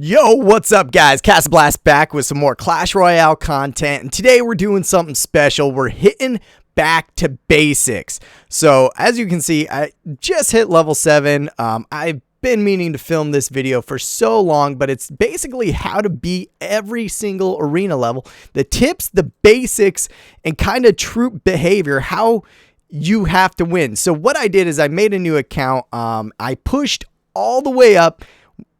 Yo, what's up guys? Blast back with some more Clash Royale content, and today we're doing something special. We're hitting back to basics. So as you can see, I just hit level 7. I've been meaning to film this video for so long, but it's basically how to beat every single arena level. The tips, the basics, and kind of troop behavior, how you have to win. So what I did is I made a new account. I pushed all the way up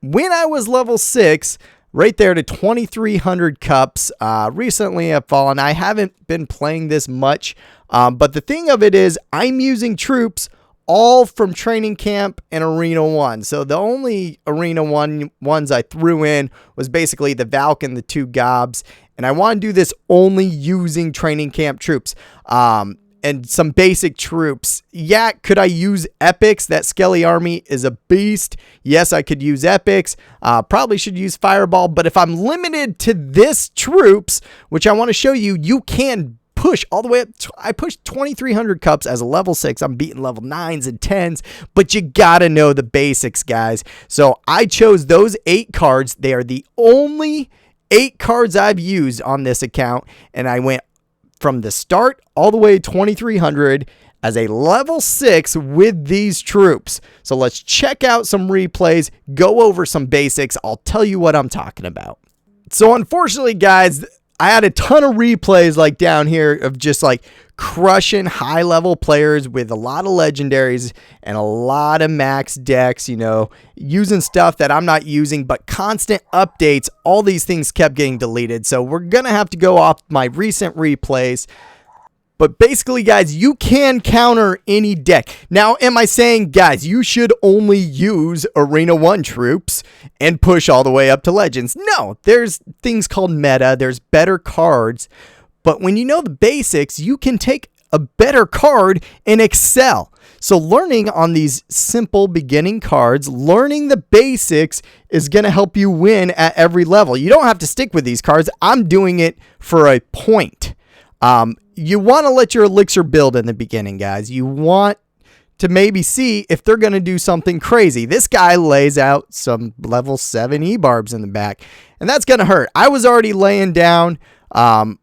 when I was level 6, right there to 2,300 cups. Recently I've fallen. I haven't been playing this much, but the thing of it is I'm using troops all from training camp and arena 1. So the only arena 1 ones I threw in was basically the Valk and the 2 Gobs, and I want to do this only using training camp troops. And some basic troops. Yeah, could I use epics? That Skelly army is a beast. Yes, I could use epics. Probably should use Fireball, but if I'm limited to this troops, which I want to show you, you can push all the way up. I pushed 2,300 cups as a level 6. I'm beating level 9s and 10s, but you gotta know the basics, guys. So I chose those 8 cards. They are the only 8 cards I've used on this account, and I went from the start all the way 2,300 as a level 6 with these troops. So let's check out some replays, go over some basics. I'll tell you what I'm talking about. So unfortunately, guys, I had a ton of replays like down here of just like crushing high level players with a lot of legendaries and a lot of max decks, you know, using stuff that I'm not using, but constant updates. All these things kept getting deleted. So we're going to have to go off my recent replays. But basically, guys, you can counter any deck. Now, am I saying, guys, you should only use Arena 1 troops and push all the way up to Legends? No, there's things called meta. There's better cards. But when you know the basics, you can take a better card and excel. So learning on these simple beginning cards, learning the basics is going to help you win at every level. You don't have to stick with these cards. I'm doing it for a point. You want to let your elixir build in the beginning, guys. You want to maybe see if they're going to do something crazy. This guy lays out some level 7 E-barbs in the back, and that's going to hurt. I was already laying down my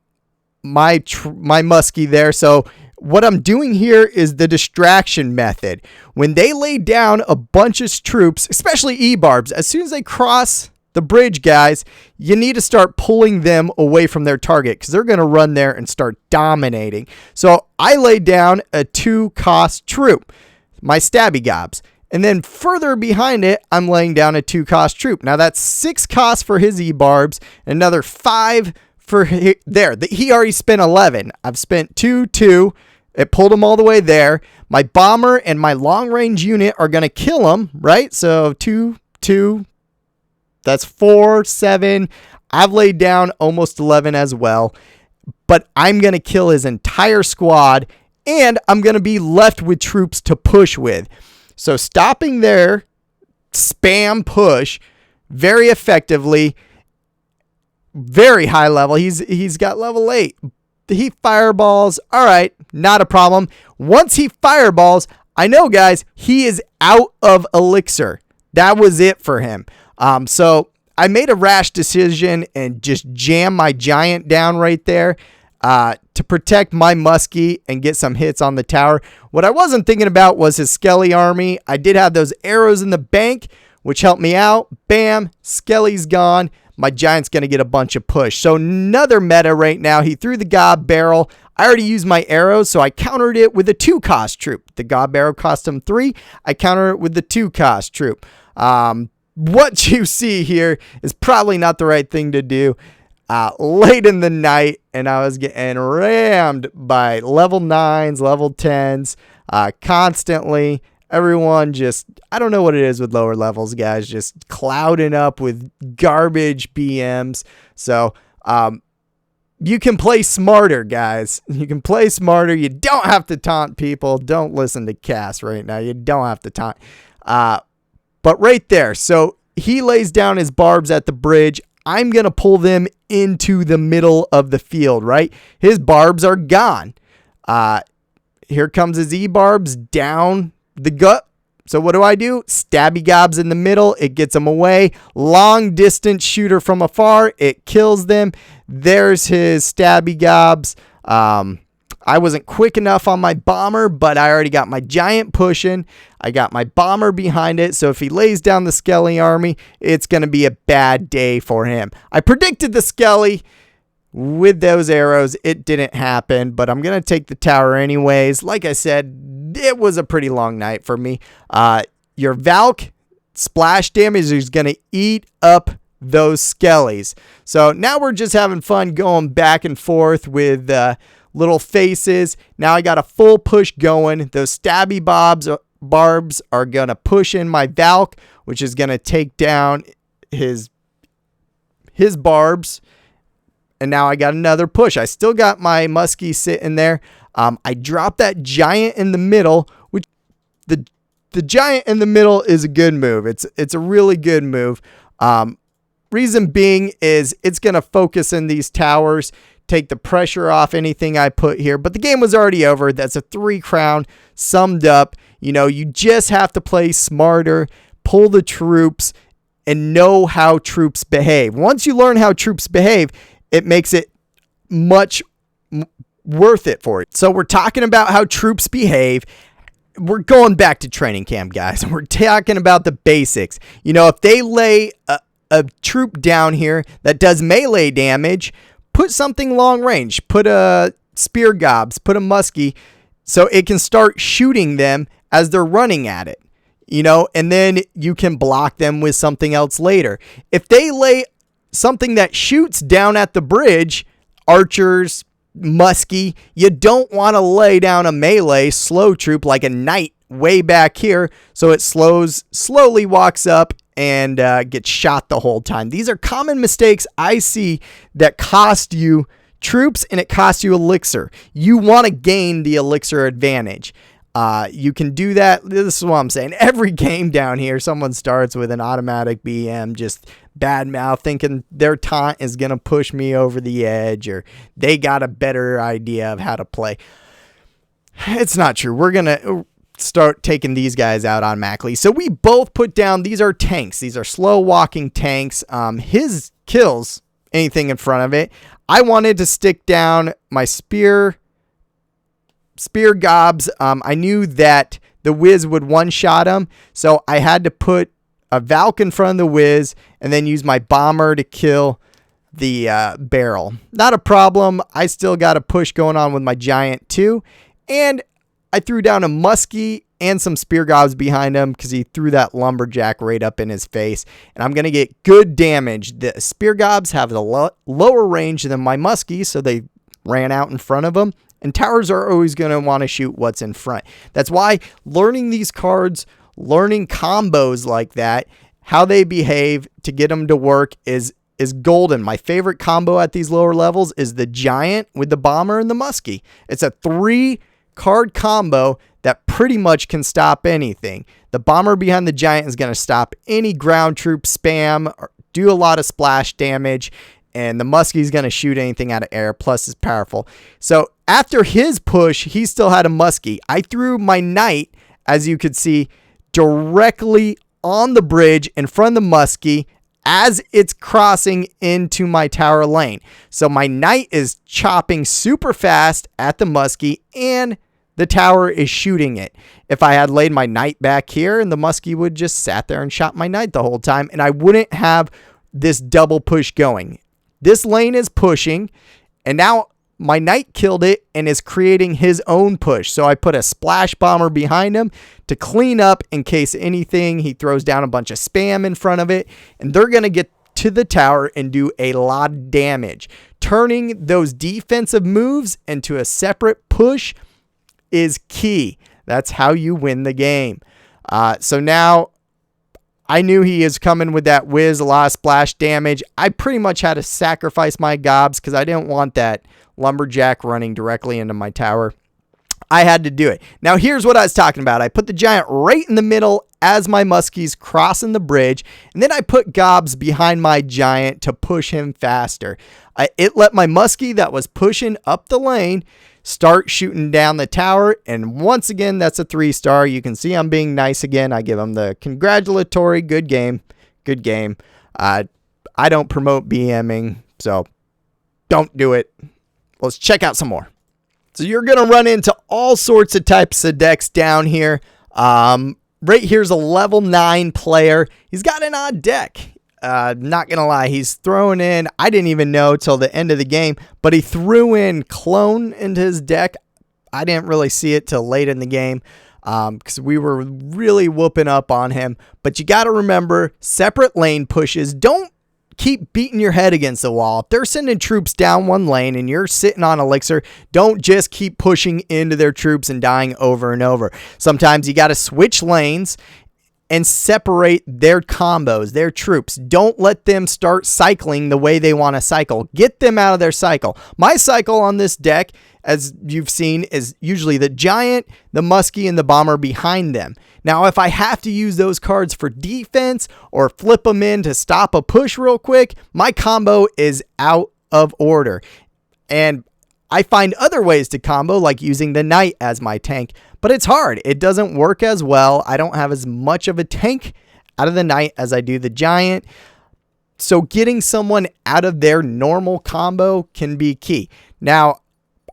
muskie there, so what I'm doing here is the distraction method. When they lay down a bunch of troops, especially E-barbs, as soon as they cross the bridge, guys, you need to start pulling them away from their target because they're going to run there and start dominating. So I laid down a 2-cost troop, my Stabby Gobs. And then further behind it, I'm laying down a 2-cost troop. Now that's 6 costs for his E-barbs, another 5 for there. He already spent 11. I've spent 2. It pulled him all the way there. My bomber and my long-range unit are going to kill him, right? So 2. That's 4, 7. I've laid down almost 11 as well. But I'm going to kill his entire squad, and I'm going to be left with troops to push with. So stopping there, spam push very effectively, very high level. He's got level 8. He fireballs. All right, not a problem. Once he fireballs, I know, guys, he is out of elixir. That was it for him. So I made a rash decision and just jam my giant down right there to protect my muskie and get some hits on the tower. What I wasn't thinking about was his Skelly army. I did have those arrows in the bank, which helped me out. Bam, Skelly's gone. My giant's going to get a bunch of push. So another meta right now. He threw the Gob barrel. I already used my arrows, so I countered it with a 2-cost troop. The Gob barrel cost him 3. I countered it with the 2-cost troop. What you see here is probably not the right thing to do late in the night, and I was getting rammed by level 9s, level 10s constantly. Everyone just, I don't know what it is with lower levels, guys, just clouding up with garbage BMs. So you can play smarter, guys. You can play smarter. You don't have to taunt people. Don't listen to Cass right now. You don't have to taunt. But right there, so he lays down his barbs at the bridge. I'm going to pull them into the middle of the field, right? His barbs are gone. Here comes his E-barbs down the gut. So what do? Stabby gobs in the middle. It gets them away. Long distance shooter from afar. It kills them. There's his stabby gobs. I wasn't quick enough on my bomber, but I already got my giant pushing. I got my bomber behind it. So if he lays down the Skelly army, it's going to be a bad day for him. I predicted the Skelly with those arrows. It didn't happen, but I'm going to take the tower anyways. Like I said, it was a pretty long night for me. Your Valk splash damage is going to eat up those Skellies. So now we're just having fun going back and forth with little faces. Now I got a full push going. Those stabby barbs are going to push in my Valk, which is going to take down his barbs. And now I got another push. I still got my muskie sitting there. I dropped that giant in the middle, which the giant in the middle is a good move. It's a really good move. Reason being is it's going to focus in these towers, take the pressure off anything I put here. But the game was already over. That's a 3 crown summed up. You know, you just have to play smarter, pull the troops, and know how troops behave. Once you learn how troops behave, it makes it much worth it for you. So we're talking about how troops behave. We're going back to training camp, guys. We're talking about the basics. You know, if they lay a troop down here that does melee damage, put something long range. Put a spear gobs, put a muskie, so it can start shooting them as they're running at it. You know, and then you can block them with something else later. If they lay something that shoots down at the bridge, archers, muskie, you don't want to lay down a melee slow troop like a knight way back here, so it slowly walks up and gets shot the whole time. These are common mistakes I see that cost you troops, and it costs you elixir. You want to gain the elixir advantage. You can do that. This is what I'm saying. Every game down here, someone starts with an automatic BM, just bad mouth, thinking their taunt is going to push me over the edge, or they got a better idea of how to play. It's not true. We're going to start taking these guys out automatically. So we both put down, these are tanks. These are slow walking tanks. His kills anything in front of it. I wanted to stick down my spear gobs. I knew that the Wiz would one-shot him, so I had to put a Valk in front of the Wiz and then use my bomber to kill the barrel. Not a problem. I still got a push going on with my giant too, and I threw down a muskie and some spear gobs behind him because he threw that lumberjack right up in his face, and I'm going to get good damage. The spear gobs have the lower range than my muskie, so they ran out in front of him. And towers are always going to want to shoot what's in front. That's why learning these cards, learning combos like that, how they behave to get them to work is golden. My favorite combo at these lower levels is the giant with the bomber and the muskie. It's a 3-card combo that pretty much can stop anything. The bomber behind the giant is going to stop any ground troop spam, or do a lot of splash damage, and the muskie is going to shoot anything out of air, plus is powerful. So after his push, he still had a muskie. I threw my knight, as you could see, directly on the bridge in front of the muskie as it's crossing into my tower lane. So my knight is chopping super fast at the muskie, and the tower is shooting it. If I had laid my knight back here, and the muskie would just sat there and shot my knight the whole time, and I wouldn't have this double push going. This lane is pushing, and now my knight killed it and is creating his own push. So I put a splash bomber behind him to clean up in case anything. He throws down a bunch of spam in front of it, and they're going to get to the tower and do a lot of damage. Turning those defensive moves into a separate push is key. That's how you win the game. So now I knew he is coming with that Wiz, a lot of splash damage. I pretty much had to sacrifice my gobs because I didn't want that lumberjack running directly into my tower. I had to do it. Now here's what I was talking about. I put the giant right in the middle as my muskie's crossing the bridge, and then I put gobs behind my giant to push him faster. It let my muskie that was pushing up the lane start shooting down the tower. And once again, that's a 3-star. You can see I'm being nice again. I give him the congratulatory good game. Good game. I don't promote BMing, so don't do it. Let's check out some more. So you're going to run into all sorts of types of decks down here. Right here's a level 9 player. He's got an odd deck. Not going to lie, he's throwing in, I didn't even know till the end of the game, but he threw in Clone into his deck. I didn't really see it till late in the game because we were really whooping up on him. But you got to remember, separate lane pushes. Don't keep beating your head against the wall. If they're sending troops down one lane and you're sitting on elixir, don't just keep pushing into their troops and dying over and over. Sometimes you got to switch lanes and separate their combos, their troops. Don't let them start cycling the way they want to cycle. Get them out of their cycle. My cycle on this deck, as you've seen, is usually the giant, the muskie, and the bomber behind them. Now, if I have to use those cards for defense or flip them in to stop a push real quick, my combo is out of order. And I find other ways to combo, like using the knight as my tank, but it's hard. It doesn't work as well. I don't have as much of a tank out of the knight as I do the giant. So getting someone out of their normal combo can be key. Now,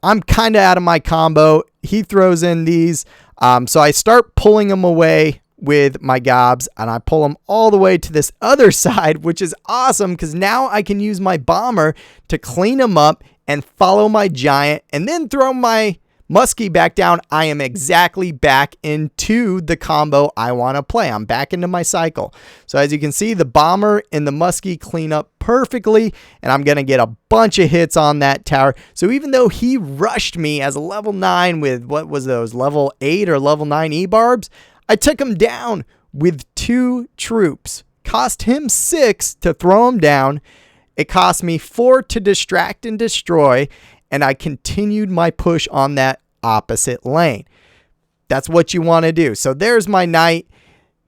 I'm kind of out of my combo. He throws in these. So I start pulling them away with my gobs, and I pull them all the way to this other side, which is awesome because now I can use my bomber to clean them up and follow my giant and then throw my muskie back down. I am exactly back into the combo I want to play. I'm back into my cycle. So as you can see, the bomber and the muskie clean up perfectly, and I'm going to get a bunch of hits on that tower. So even though he rushed me as a level 9 with, what was those, level 8 or level 9 E-barbs, I took him down with 2 troops. Cost him 6 to throw him down. It cost me 4 to distract and destroy, and I continued my push on that opposite lane. That's what you want to do. So there's my knight.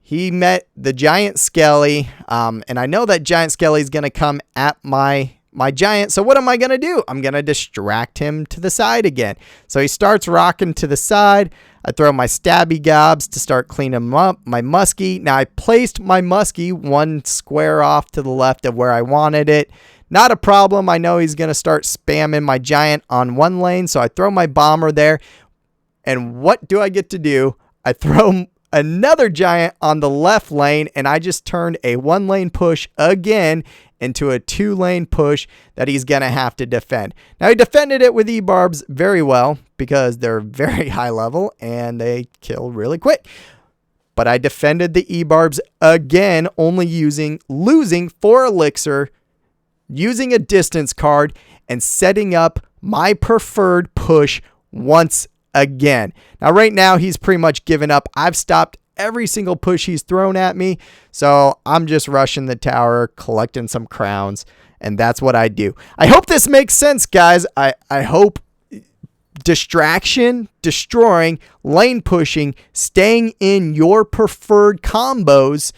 He met the giant skelly, and I know that giant skelly is going to come at my giant. So what am I going to do? I'm going to distract him to the side again. So he starts rocking to the side. I throw my stabby gobs to start cleaning him up. My muskie. Now I placed my muskie 1 square off to the left of where I wanted it. Not a problem. I know he's going to start spamming my giant on one lane. So I throw my bomber there. And what do I get to do? I throw another giant on the left lane, and I just turned a 1-lane push again into a 2-lane push that he's going to have to defend. Now, he defended it with E-barbs very well because they're very high level and they kill really quick. But I defended the E-barbs again, only losing 4 elixir, using a distance card, and setting up my preferred push once again. Now, right now, he's pretty much given up. I've stopped every single push he's thrown at me, so I'm just rushing the tower, collecting some crowns, and that's what I do. I hope this makes sense, guys. I hope distraction, destroying, lane pushing, staying in your preferred combos,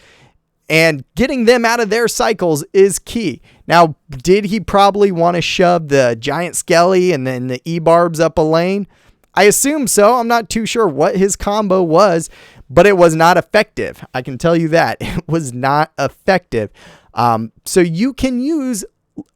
and getting them out of their cycles is key. Now, did he probably want to shove the giant skelly and then the E-barbs up a lane? I assume so. I'm not too sure what his combo was, but it was not effective. I can tell you that. It was not effective. So you can use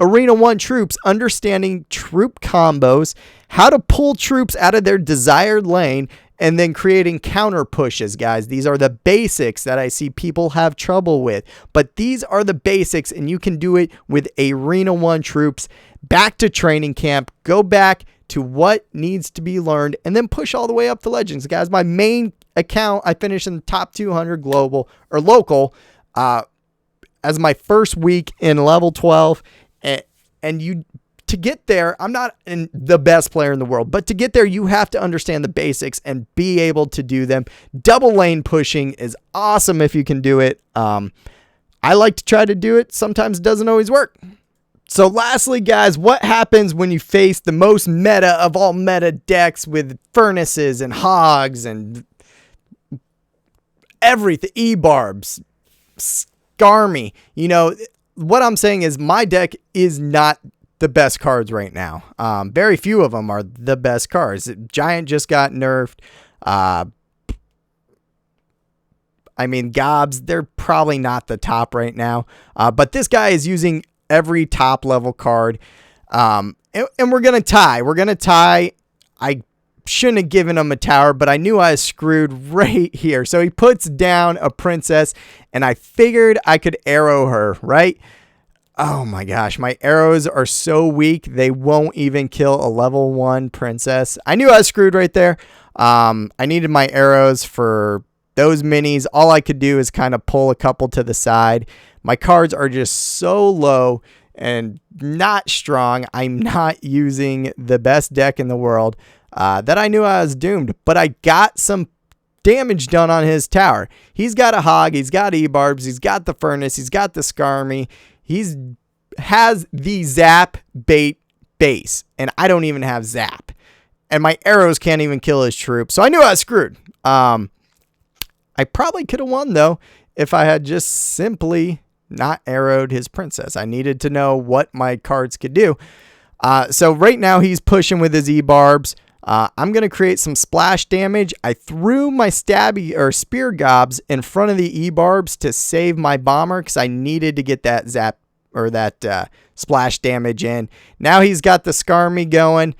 Arena 1 troops, understanding troop combos, how to pull troops out of their desired lane, and then creating counter pushes, guys. These are the basics that I see people have trouble with. But these are the basics, and you can do it with Arena 1 troops. Back to training camp. Go back to what needs to be learned, and then push all the way up to Legends, guys. My main account, I finished in the top 200 global or local as my first week in level 12. And to get there, I'm not the best player in the world, but to get there, you have to understand the basics and be able to do them. Double lane pushing is awesome if you can do it. I like to try to do it. Sometimes it doesn't always work. So lastly, guys, what happens when you face the most meta of all meta decks with furnaces and hogs and everything, E-barbs, Skarmy? You know, what I'm saying is my deck is not the best cards right now. Very few of them are the best cards. Giant just got nerfed. I mean, Gobs, they're probably not the top right now. But this guy is using every top level card. And we're going to tie. We're going to tie. I shouldn't have given him a tower, but I knew I was screwed right here. So he puts down a princess, and I figured I could arrow her, right? Oh my gosh, my arrows are so weak, they won't even kill a level 1 princess. I knew I was screwed right there. I needed my arrows for those minis. All I could do is kind of pull a couple to the side. My cards are just so low and not strong. I'm not using the best deck in the world. That I knew I was doomed, but I got some damage done on his tower. He's got a hog, he's got E-barbs, he's got the furnace, he's got the skarmy, has the zap bait base, and I don't even have zap, and my arrows can't even kill his troops, so I knew I was screwed. I probably could have won though if I had just simply not arrowed his princess. I needed to know what my cards could do. So right now he's pushing with his E-barbs. I'm going to create some splash damage. I threw my stabby or spear gobs in front of the E-barbs to save my bomber because I needed to get that zap or that splash damage in. Now he's got the skarmy going.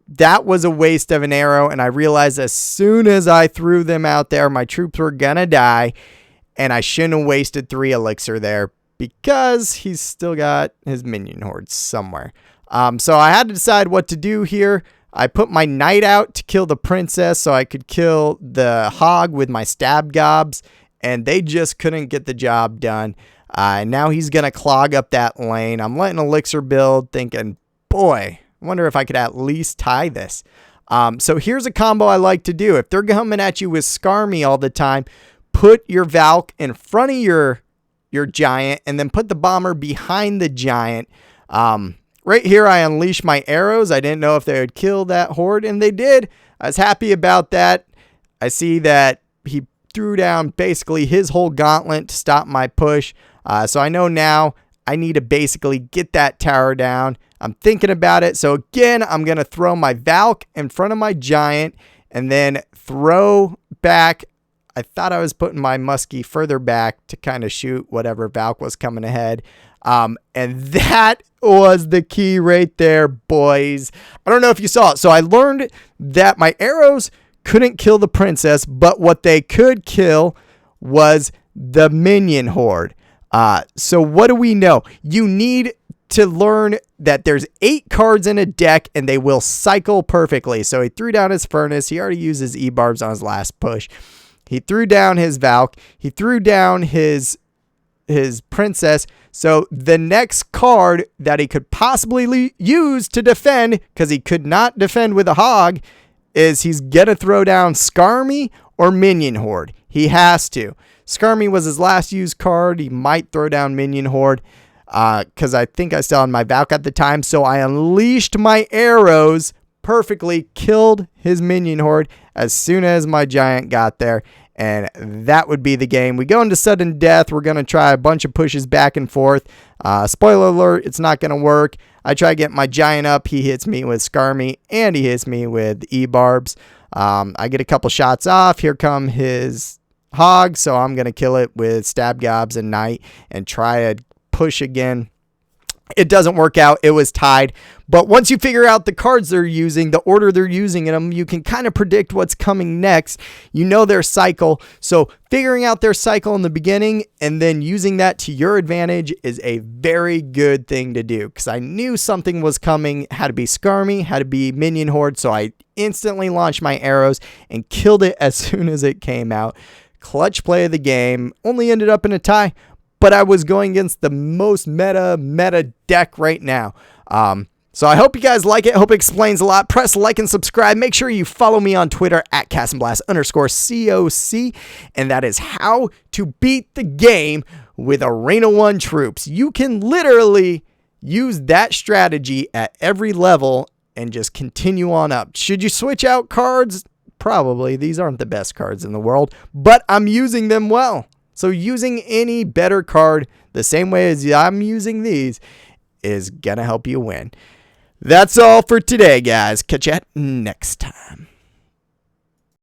That was a waste of an arrow, and I realized as soon as I threw them out there, my troops were going to die, and I shouldn't have wasted 3 elixir there because he's still got his minion horde somewhere. So I had to decide what to do here. I put my knight out to kill the princess so I could kill the hog with my stab gobs, and they just couldn't get the job done. Now he's going to clog up that lane. I'm letting elixir build, thinking, boy, I wonder if I could at least tie this. So here's a combo I like to do. If they're coming at you with skarmy all the time, put your Valk in front of your giant and then put the bomber behind the giant. Right here, I unleashed my arrows. I didn't know if they would kill that horde, and they did. I was happy about that. I see that he threw down basically his whole gauntlet to stop my push. So I know now I need to basically get that tower down. I'm thinking about it. So again, I'm going to throw my Valk in front of my giant and then throw back. I thought I was putting my muskie further back to kind of shoot whatever Valk was coming ahead. And that was the key right there, boys. I don't know if you saw it. So I learned that my arrows couldn't kill the princess, but what they could kill was the minion horde. So what do we know? You need to learn that there's 8 cards in a deck and they will cycle perfectly. So he threw down his furnace. He already used his E-barbs on his last push. He threw down his Valk. He threw down his princess. So the next card that he could possibly use to defend, because he could not defend with a hog, is he's gonna throw down skarmy or minion horde. He has to. Skarmy was his last used card. He might throw down minion horde because I think I still had my Valk at the time. So I unleashed my arrows, perfectly killed his minion horde as soon as my giant got there. And that would be the game. We go into sudden death. We're going to try a bunch of pushes back and forth. Spoiler alert, it's not going to work. I try to get my giant up. He hits me with skarmy and he hits me with E-barbs. I get a couple shots off. Here come his hog. So I'm going to kill it with stab gobs and knight and try to push again. It doesn't work out. It was tied. But once you figure out the cards they're using, the order they're using them, you can kind of predict what's coming next. You know their cycle. So figuring out their cycle in the beginning and then using that to your advantage is a very good thing to do. Because I knew something was coming. Had to be skarmy, had to be minion horde. So I instantly launched my arrows and killed it as soon as it came out. Clutch play of the game. Only ended up in a tie. But I was going against the most meta deck right now. So I hope you guys like it. Hope it explains a lot. Press like and subscribe. Make sure you follow me on Twitter at @CastandBlast_COC. And that is how to beat the game with Arena 1 troops. You can literally use that strategy at every level and just continue on up. Should you switch out cards? Probably. These aren't the best cards in the world, but I'm using them well. So using any better card the same way as I'm using these is going to help you win. That's all for today, guys. Catch you next time.